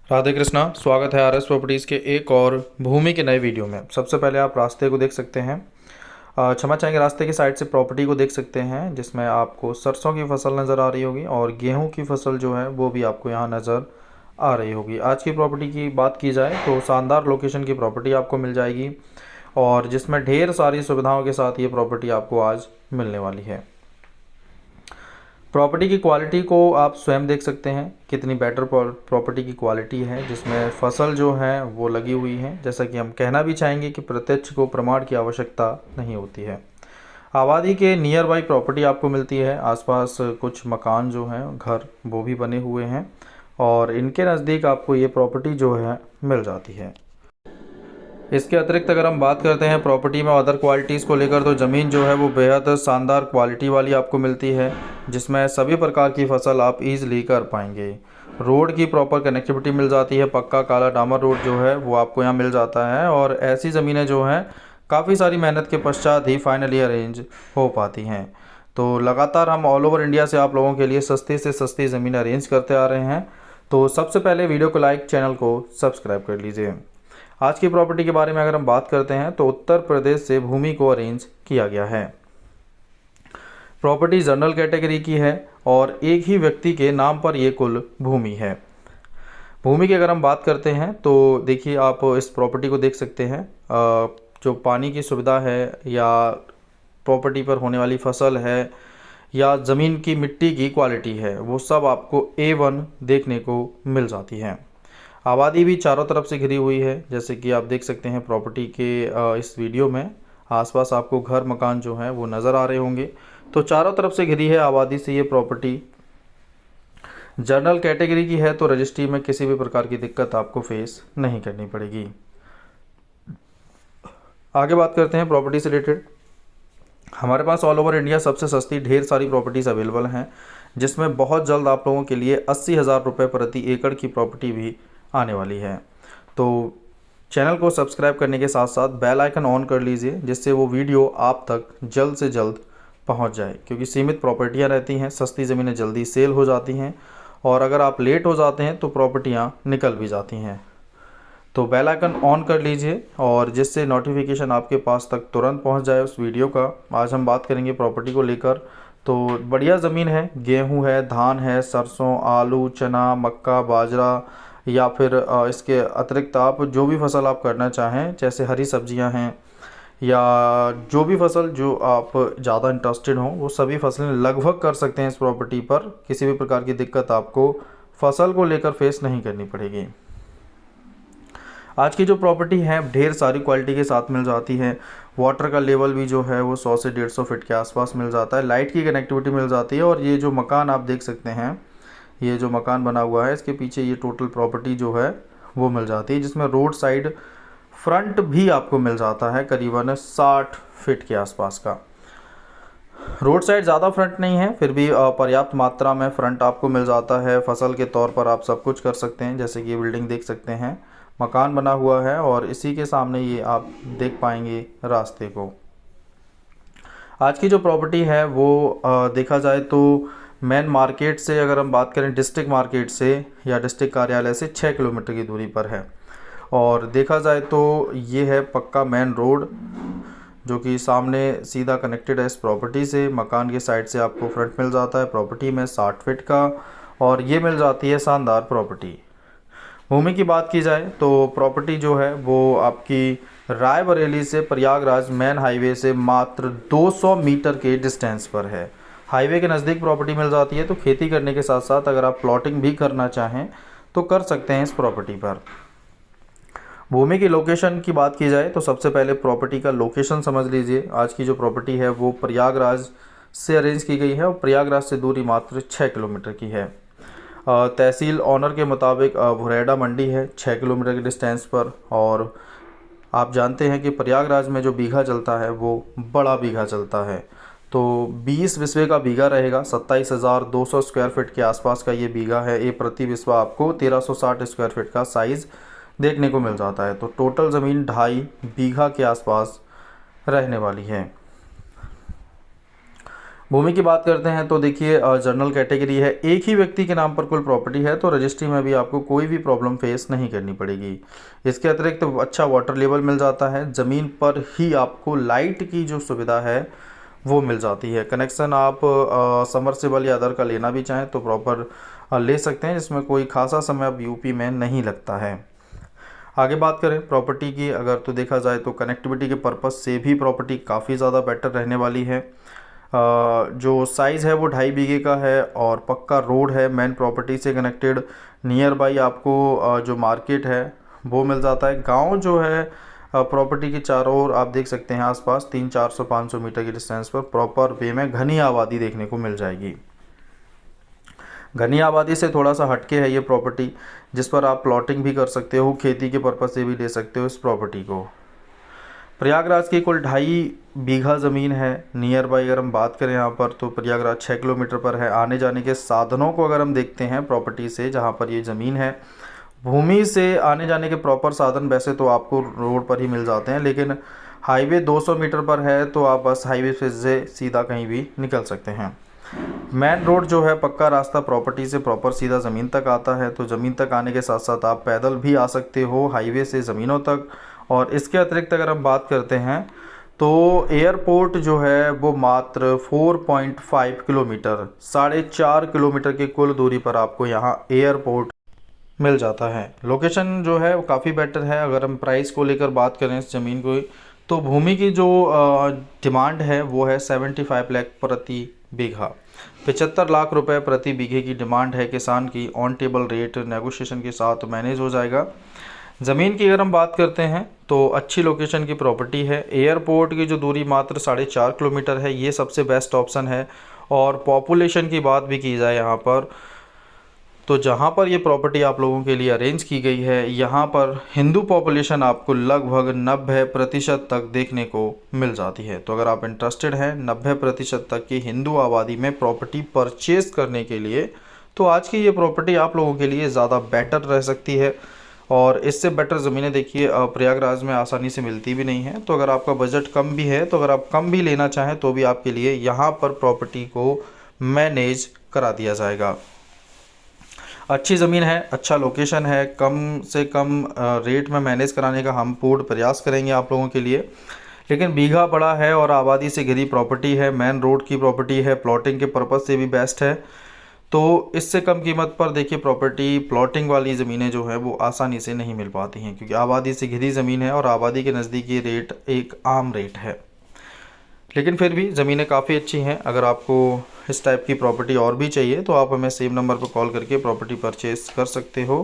राधे कृष्णा। स्वागत है RS properties के एक और भूमि के नए वीडियो में। सबसे पहले आप रास्ते को देख सकते हैं। क्षमा चाहेंगे, रास्ते की साइड से प्रॉपर्टी को देख सकते हैं जिसमें आपको सरसों की फसल नज़र आ रही होगी और गेहूं की फसल जो है वो भी आपको यहां नज़र आ रही होगी। आज की प्रॉपर्टी की बात की जाए तो शानदार लोकेशन की प्रॉपर्टी आपको मिल जाएगी और जिसमें ढेर सारी सुविधाओं के साथ ये प्रॉपर्टी आपको आज मिलने वाली है। प्रॉपर्टी की क्वालिटी को आप स्वयं देख सकते हैं, कितनी बेटर प्रॉपर्टी की क्वालिटी है, जिसमें फसल जो है वो लगी हुई है। जैसा कि हम कहना भी चाहेंगे कि प्रत्यक्ष को प्रमाण की आवश्यकता नहीं होती है। आबादी के नियर बाई प्रॉपर्टी आपको मिलती है। आसपास कुछ मकान जो हैं, घर, वो भी बने हुए हैं और इनके नज़दीक आपको ये प्रॉपर्टी जो है मिल जाती है। इसके अतिरिक्त अगर हम बात करते हैं प्रॉपर्टी में अदर क्वालिटीज़ को लेकर, तो ज़मीन जो है वो बेहद शानदार क्वालिटी वाली आपको मिलती है जिसमें सभी प्रकार की फसल आप ईज़िली कर पाएंगे। रोड की प्रॉपर कनेक्टिविटी मिल जाती है, पक्का काला डामर रोड जो है वो आपको यहाँ मिल जाता है और ऐसी ज़मीनें जो हैं काफ़ी सारी मेहनत के पश्चात ही फाइनली अरेंज हो पाती हैं। तो लगातार हम ऑल ओवर इंडिया से आप लोगों के लिए सस्ती से सस्ती ज़मीन अरेंज करते आ रहे हैं। तो सबसे पहले वीडियो को लाइक, चैनल को सब्सक्राइब कर लीजिए। आज की प्रॉपर्टी के बारे में अगर हम बात करते हैं तो उत्तर प्रदेश से भूमि को अरेंज किया गया है। प्रॉपर्टी जनरल कैटेगरी की है और एक ही व्यक्ति के नाम पर ये कुल भूमि है। भूमि की अगर हम बात करते हैं तो देखिए, आप इस प्रॉपर्टी को देख सकते हैं। जो पानी की सुविधा है या प्रॉपर्टी पर होने वाली फसल है या ज़मीन की मिट्टी की क्वालिटी है, वो सब आपको A1 देखने को मिल जाती है। आबादी भी चारों तरफ से घिरी हुई है, जैसे कि आप देख सकते हैं प्रॉपर्टी के इस वीडियो में आसपास आपको घर मकान जो हैं वो नज़र आ रहे होंगे। तो चारों तरफ से घिरी है आबादी से ये प्रॉपर्टी। जनरल कैटेगरी की है तो रजिस्ट्री में किसी भी प्रकार की दिक्कत आपको फेस नहीं करनी पड़ेगी। आगे बात करते हैं प्रॉपर्टी से रिलेटेड। हमारे पास ऑल ओवर इंडिया सबसे सस्ती ढेर सारी प्रॉपर्टीज़ अवेलेबल हैं, जिसमें बहुत जल्द आप लोगों के लिए 80,000 रुपये प्रति एकड़ की प्रॉपर्टी भी आने वाली है। तो चैनल को सब्सक्राइब करने के साथ साथ बेल आइकन ऑन कर लीजिए, जिससे वो वीडियो आप तक जल्द से जल्द पहुंच जाए, क्योंकि सीमित प्रॉपर्टियां रहती हैं, सस्ती ज़मीनें जल्दी सेल हो जाती हैं और अगर आप लेट हो जाते हैं तो प्रॉपर्टियां निकल भी जाती हैं। तो बेल आइकन ऑन कर लीजिए और जिससे नोटिफिकेशन आपके पास तक तुरंत पहुंच जाए उस वीडियो का। आज हम बात करेंगे प्रॉपर्टी को लेकर। तो बढ़िया ज़मीन है, गेहूं है, धान है, सरसों, आलू, चना, मक्का, बाजरा या फिर इसके अतिरिक्त आप जो भी फसल आप करना चाहें, जैसे हरी सब्जियां हैं या जो भी फसल जो आप ज़्यादा इंटरेस्टेड हों, वो सभी फसलें लगभग कर सकते हैं इस प्रॉपर्टी पर। किसी भी प्रकार की दिक्कत आपको फसल को लेकर फेस नहीं करनी पड़ेगी। आज की जो प्रॉपर्टी है ढेर सारी क्वालिटी के साथ मिल जाती है। वाटर का लेवल भी जो है वो 100 से 150 फीट के आसपास मिल जाता है। लाइट की कनेक्टिविटी मिल जाती है और ये जो मकान आप देख सकते हैं, ये जो मकान बना हुआ है इसके पीछे ये टोटल प्रॉपर्टी जो है वो मिल जाती है, जिसमें रोड साइड फ्रंट भी आपको मिल जाता है करीबन 60 फीट के आसपास का। रोड साइड ज़्यादा फ्रंट नहीं है, फिर भी पर्याप्त मात्रा में फ्रंट आपको मिल जाता है। फसल के तौर पर आप सब कुछ कर सकते हैं, जैसे कि ये बिल्डिंग देख सकते हैं, मकान बना हुआ है और इसी के सामने ये आप देख पाएंगे रास्ते को। आज की जो प्रॉपर्टी है वो देखा जाए तो मेन मार्केट से अगर हम बात करें, डिस्ट्रिक्ट मार्केट से या डिस्ट्रिक्ट कार्यालय से 6 किलोमीटर की दूरी पर है और देखा जाए तो ये है पक्का मेन रोड जो कि सामने सीधा कनेक्टेड है इस प्रॉपर्टी से। मकान के साइड से आपको फ्रंट मिल जाता है प्रॉपर्टी में 60 फीट का और ये मिल जाती है शानदार प्रॉपर्टी। भूमि की बात की जाए तो प्रॉपर्टी जो है वो आपकी रायबरेली से प्रयागराज मेन हाईवे से मात्र 200 मीटर के डिस्टेंस पर है। हाईवे के नज़दीक प्रॉपर्टी मिल जाती है, तो खेती करने के साथ साथ अगर आप प्लॉटिंग भी करना चाहें तो कर सकते हैं इस प्रॉपर्टी पर। भूमि की लोकेशन की बात की जाए तो सबसे पहले प्रॉपर्टी का लोकेशन समझ लीजिए। आज की जो प्रॉपर्टी है वो प्रयागराज से अरेंज की गई है और प्रयागराज से दूरी मात्र 6 किलोमीटर की है। तहसील ऑनर के मुताबिक भुरेडा मंडी है 6 किलोमीटर के डिस्टेंस पर और आप जानते हैं कि प्रयागराज में जो बीघा चलता है वो बड़ा बीघा चलता है। तो 20 बिस्वे का बीघा रहेगा, 27,200 स्क्वायर फीट के आसपास का ये बीघा है। ये प्रति बिस्वा आपको 1360 स्क्वायर फीट का साइज़ देखने को मिल जाता है। तो टोटल ज़मीन 2.5 बीघा के आसपास रहने वाली है। भूमि की बात करते हैं तो देखिए जनरल कैटेगरी है, एक ही व्यक्ति के नाम पर कुल प्रॉपर्टी है, तो रजिस्ट्री में भी आपको कोई भी प्रॉब्लम फेस नहीं करनी पड़ेगी। इसके अतिरिक्त तो अच्छा वाटर लेवल मिल जाता है, ज़मीन पर ही आपको लाइट की जो सुविधा है वो मिल जाती है। कनेक्शन आप समरसेबल या अदर का लेना भी चाहें तो प्रॉपर ले सकते हैं, जिसमें कोई खासा समय अब यूपी में नहीं लगता है। आगे बात करें प्रॉपर्टी की अगर तो देखा जाए तो कनेक्टिविटी के पर्पज़ से भी प्रॉपर्टी काफ़ी ज़्यादा बेटर रहने वाली है। जो साइज़ है वो 2.5 बीघे का है और पक्का रोड है मेन प्रॉपर्टी से कनेक्टेड। नियर बाई आपको जो मार्केट है वो मिल जाता है। गांव जो है प्रॉपर्टी के चारों ओर आप देख सकते हैं आसपास 300-400-500 मीटर की डिस्टेंस पर प्रॉपर वे में घनी आबादी देखने को मिल जाएगी। घनी आबादी से थोड़ा सा हटके है ये प्रॉपर्टी, जिस पर आप प्लॉटिंग भी कर सकते हो, खेती के पर्पज़ से भी ले सकते हो इस प्रॉपर्टी को। प्रयागराज की कुल 2.5 बीघा ज़मीन है। नियर बाई अगर हम बात करें यहाँ पर तो प्रयागराज 6 किलोमीटर पर है। आने जाने के साधनों को अगर हम देखते हैं प्रॉपर्टी से, जहाँ पर ये ज़मीन है, भूमि से आने जाने के प्रॉपर साधन वैसे तो आपको रोड पर ही मिल जाते हैं, लेकिन हाईवे 200 मीटर पर है तो आप बस हाईवे से सीधा कहीं भी निकल सकते हैं। मेन रोड जो है पक्का रास्ता प्रॉपर्टी से प्रॉपर सीधा ज़मीन तक आता है, तो ज़मीन तक आने के साथ साथ आप पैदल भी आ सकते हो हाईवे से ज़मीनों तक। और इसके अतिरिक्त अगर हम बात करते हैं तो एयरपोर्ट जो है वो मात्र 4.5 किलोमीटर 4.5 किलोमीटर की कुल दूरी पर आपको यहाँ एयरपोर्ट मिल जाता है। लोकेशन जो है वो काफ़ी बेटर है। अगर हम प्राइस को लेकर बात करें इस ज़मीन को, तो भूमि की जो डिमांड है वो है 75 लाख प्रति बीघा। 75 लाख रुपए प्रति बीघे की डिमांड है किसान की। ऑन टेबल रेट नेगोशिएशन के साथ मैनेज हो जाएगा। ज़मीन की अगर हम बात करते हैं तो अच्छी लोकेशन की प्रॉपर्टी है। एयरपोर्ट की जो दूरी मात्र 4.5 किलोमीटर है, ये सबसे बेस्ट ऑप्शन है। और पॉपुलेशन की बात भी की जाए यहाँ पर, तो जहाँ पर ये प्रॉपर्टी आप लोगों के लिए अरेंज की गई है, यहाँ पर हिंदू पॉपुलेशन आपको लगभग 90% तक देखने को मिल जाती है। तो अगर आप इंटरेस्टेड हैं 90% तक की हिंदू आबादी में प्रॉपर्टी परचेज करने के लिए, तो आज की ये प्रॉपर्टी आप लोगों के लिए ज़्यादा बेटर रह सकती है। और इससे बेटर ज़मीनें देखिए प्रयागराज में आसानी से मिलती भी नहीं है। तो अगर आपका बजट कम भी है, तो अगर आप कम भी लेना चाहें तो भी आपके लिए यहाँ पर प्रॉपर्टी को मैनेज करा दिया जाएगा। अच्छी ज़मीन है, अच्छा लोकेशन है, कम से कम रेट में मैनेज कराने का हम पूर्ण प्रयास करेंगे आप लोगों के लिए। लेकिन बीघा बड़ा है और आबादी से घिरी प्रॉपर्टी है, मेन रोड की प्रॉपर्टी है, प्लॉटिंग के पर्पज़ से भी बेस्ट है। तो इससे कम कीमत पर देखिए प्रॉपर्टी प्लॉटिंग वाली ज़मीनें जो है वो आसानी से नहीं मिल पाती हैं, क्योंकि आबादी से घिरी ज़मीन है और आबादी के नज़दीक ये रेट एक आम रेट है। लेकिन फिर भी ज़मीनें काफ़ी अच्छी हैं। अगर आपको इस टाइप की प्रॉपर्टी और भी चाहिए तो आप हमें सेम नंबर पर कॉल करके प्रॉपर्टी परचेज़ कर सकते हो।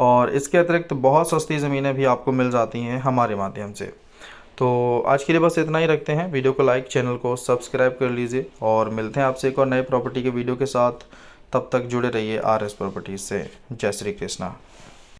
और इसके अतिरिक्त बहुत सस्ती ज़मीनें भी आपको मिल जाती हैं हमारे माध्यम से। तो आज के लिए बस इतना ही रखते हैं। वीडियो को लाइक, चैनल को सब्सक्राइब कर लीजिए और मिलते हैं आपसे एक और नए प्रॉपर्टी के वीडियो के साथ। तब तक जुड़े रहिए RS प्रॉपर्टीज़ से। जय श्री कृष्णा।